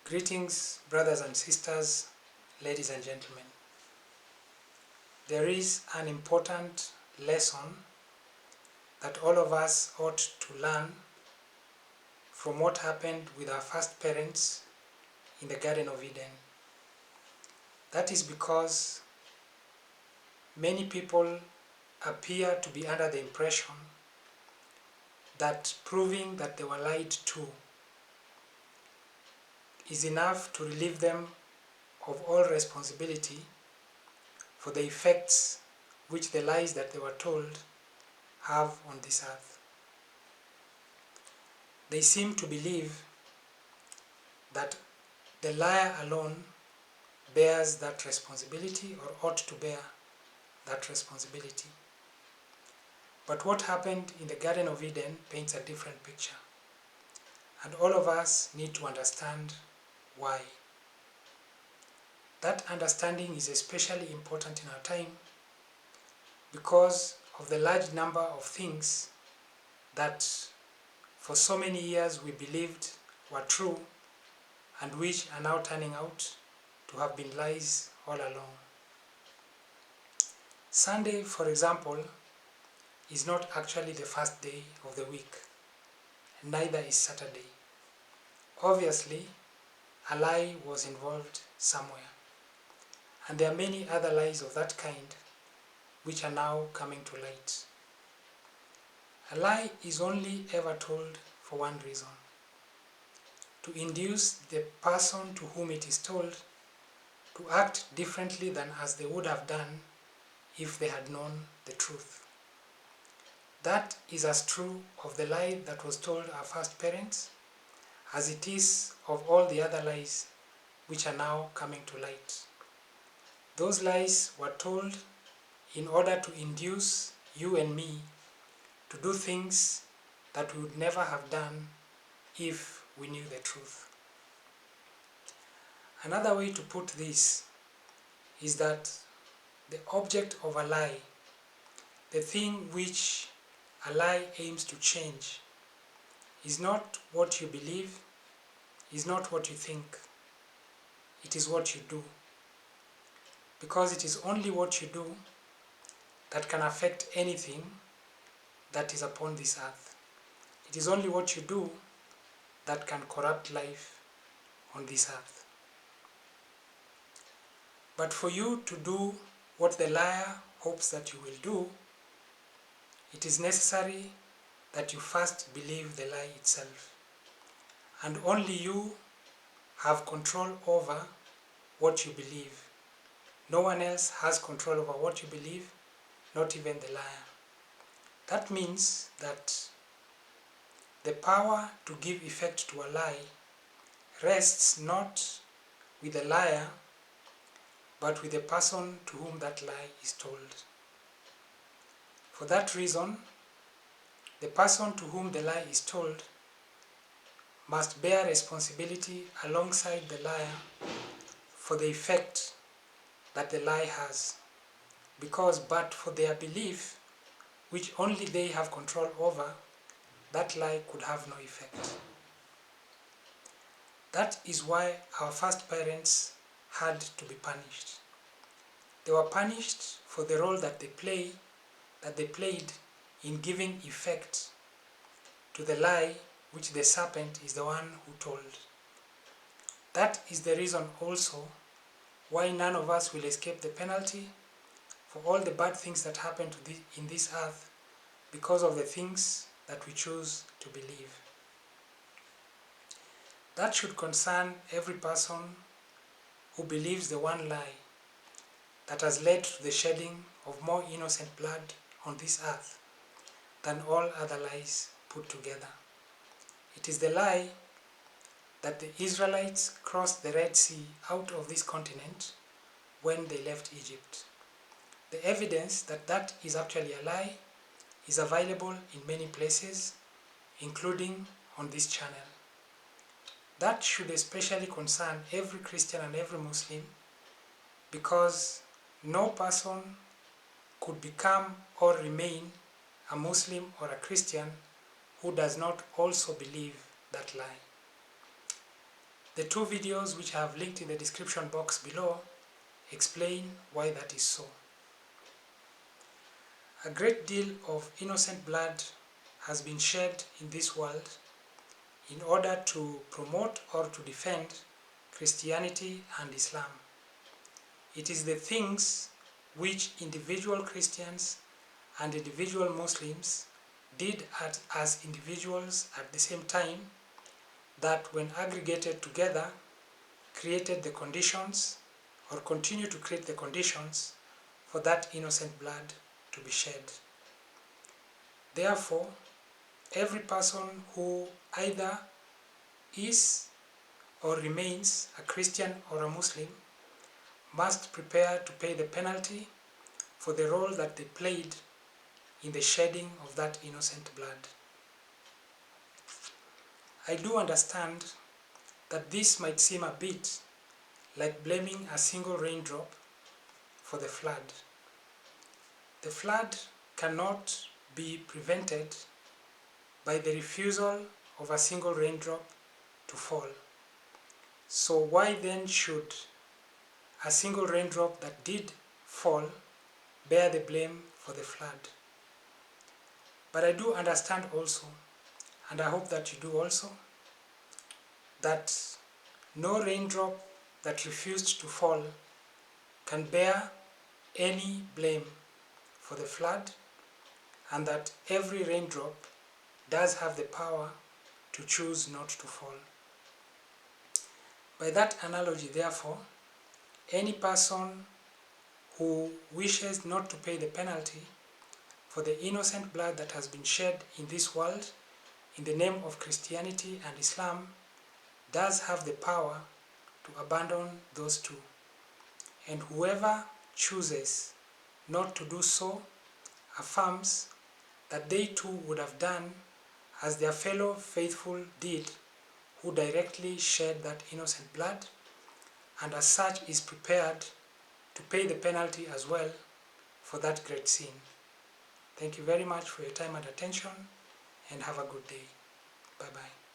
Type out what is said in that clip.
Greetings, brothers and sisters, ladies and gentlemen. There is an important lesson that all of us ought to learn from what happened with our first parents in the Garden of Eden. That is because many people appear to be under the impression that proving that they were lied to is enough to relieve them of all responsibility for the effects which the lies that they were told have on this earth. They seem to believe that the liar alone bears that responsibility or ought to bear that responsibility. But what happened in the Garden of Eden paints a different picture. And all of us need to understand why. That understanding is especially important in our time because of the large number of things that for so many years we believed were true and which are now turning out to have been lies all along. Sunday, for example, is not actually the first day of the week, and neither is Saturday. Obviously, a lie was involved somewhere, and there are many other lies of that kind which are now coming to light. A lie is only ever told for one reason: to induce the person to whom it is told to act differently than as they would have done if they had known the truth. That is as true of the lie that was told our first parents as it is of all the other lies which are now coming to light. Those lies were told in order to induce you and me to do things that we would never have done if we knew the truth. Another way to put this is that the object of a lie, the thing which a lie aims to change, is not what you believe, is not what you think, it is what you do. Because it is only what you do that can affect anything that is upon this earth. It is only what you do that can corrupt life on this earth. But for you to do what the liar hopes that you will do, it is necessary that you first believe the lie itself. And only you have control over what you believe. No one else has control over what you believe, not even the liar. That means that the power to give effect to a lie rests not with the liar, but with the person to whom that lie is told. For that reason, the person to whom the lie is told must bear responsibility alongside the liar for the effect that the lie has, because but for their belief, which only they have control over, that lie could have no effect. That is why our first parents had to be punished. They were punished for the role that they played in giving effect to the lie which the serpent is the one who told. That is the reason also why none of us will escape the penalty for all the bad things that happen in this earth because of the things that we choose to believe. That should concern every person who believes the one lie that has led to the shedding of more innocent blood on this earth than all other lies put together. It is the lie that the Israelites crossed the Red Sea out of this continent when they left Egypt. The evidence that that is actually a lie is available in many places, including on this channel. That should especially concern every Christian and every Muslim, because no person could become or remain a Muslim or a Christian who does not also believe that lie. The two videos which I have linked in the description box below explain why that is so. A great deal of innocent blood has been shed in this world in order to promote or to defend Christianity and Islam. It is the things which individual Christians and individual Muslims did as individuals at the same time that, when aggregated together, created the conditions or continue to create the conditions for that innocent blood to be shed. Therefore, every person who either is or remains a Christian or a Muslim must prepare to pay the penalty for the role that they played in the shedding of that innocent blood. I do understand that this might seem a bit like blaming a single raindrop for the flood. The flood cannot be prevented by the refusal of a single raindrop to fall. So why then should a single raindrop that did fall bear the blame for the flood? But I do understand also, and I hope that you do also, that no raindrop that refused to fall can bear any blame for the flood, and that every raindrop does have the power to choose not to fall. By that analogy, therefore, any person who wishes not to pay the penalty for the innocent blood that has been shed in this world in the name of Christianity and Islam does have the power to abandon those two. And whoever chooses not to do so affirms that they too would have done as their fellow faithful did, who directly shed that innocent blood, and as such is prepared to pay the penalty as well for that great sin. Thank you very much for your time and attention, and have a good day. Bye-bye.